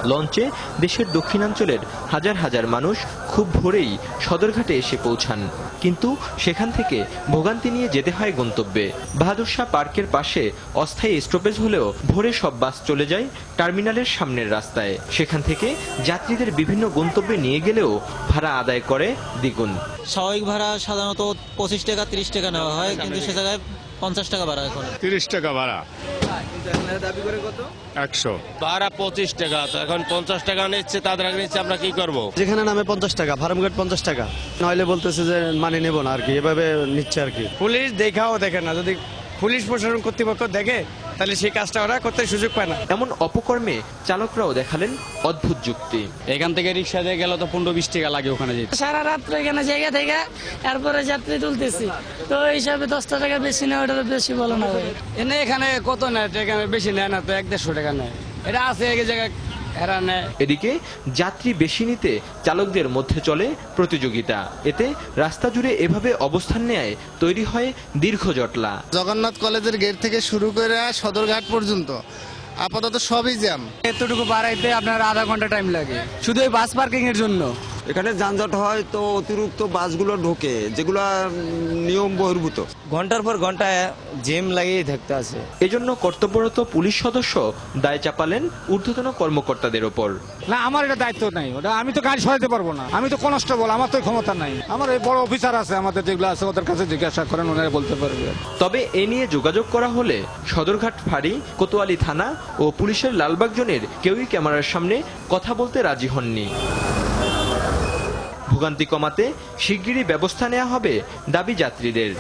লঞ্চে দেশের দক্ষিণাঞ্চলের হাজার হাজার মানুষ খুব ভোরেই সদরঘাটে এসে পৌঁছান, কিন্তু সেখান থেকে ভোগান্তি নিয়ে যেতে হয় গন্তব্যে। বাহাদুর শাহ পার্কের পাশে অস্থায়ী স্টপেজ হলেও ভোরে সব বাস চলে যায় টার্মিনালের সামনের রাস্তায়। সেখান থেকে যাত্রীদের বিভিন্ন গন্তব্যে নিয়ে গেলেও ভাড়া আদায় করে দ্বিগুণ। স্বাভাবিক ভাড়া সাধারণত 25 টাকা 30 টাকা নেওয়া হয়, কিন্তু সে জায়গায় 50 টাকা ভাড়া। এখন 30 টাকা ভাড়া, দাবি করে কত? 100 ভাড়া 25 টাকা, তো এখন 50 টাকা নিচ্ছে, তাদের আগে নিচ্ছে, আমরা কি করবো? যেখানে নামে 50 টাকা, ফার্মগেট 50 টাকা, নইলে বলতেছে যে মানে নেব না আর কি, এভাবে নিচ্ছে আর কি। পুলিশ দেখাও দেখে না, যদি পুলিশ প্রশাসন কর্তৃপক্ষ দেখে তাহলে সেই কাজটা ওরা করতে সুযোগ পায় না। এমন অপকর্মে চালকরাও দেখালেন অদ্ভুত যুক্তি। এখান থেকে রিক্সা দিয়ে গেলে তো 15-20 টাকা লাগে ওখানে যেতে। সারা রাত্র এখানে জায়গা থেকে এরপরে যাত্রী তুলতেছি, তো এই হিসাবে 10 টাকা বেশি নেয়, ওটা বেশি বলো না ভাই। এখানে কত নেয় টাকা, বেশি নেয় না তো, 100-150 টাকা নেয়। এটা আছে এক জায়গায়। এদিকে যাত্রী বেশি নিতে চালকদের মধ্যে চলে প্রতিযোগিতা। এতে রাস্তা জুড়ে এভাবে অবস্থান নেয় তৈরি হয় দীর্ঘ জটলা। জগন্নাথ কলেজের গেট থেকে শুরু করে সদরঘাট পর্যন্ত আপাতত সবই জ্যাম। এতটুকু বাড়াইতে আপনার আধা ঘন্টা টাইম লাগে, শুধু এই বাস পার্কিং এর জন্য। এখানে যানজট হয় তো অতিরিক্ত বাসগুলো ঢোকে, যেগুলো নিয়ম বহির্ভূত। ঘন্টার পর ঘন্টা জ্যাম লাগিয়ে থাকতে আছে। এজন্য কর্তব্যরত পুলিশ সদস্য দায় চাপালেন ঊর্ধ্বতন কর্মকর্তাদের ওপর। না, আমার এটা দায়িত্ব নাই, ওটা আমি তো গাড়ি সরাতে পারবো না, আমি তো কনস্টেবল, আমার তো ক্ষমতা নাই। আমার এই বড় অফিসার আছে আমাদের, যেগুলো আছে ওদের কাছে জিজ্ঞাসা করেন, ওনারা বলতে পারবে। তবে এ নিয়ে যোগাযোগ করা হলে সদরঘাট ফাঁড়ি, কোতোয়ালি থানা ও পুলিশের লালবাগ জোনের কেউই ক্যামেরার সামনে কথা বলতে রাজি হননি। ভোগান্তি কমাতে শিগগিরই ব্যবস্থা নেওয়া হবে দাবি যাত্রীদের।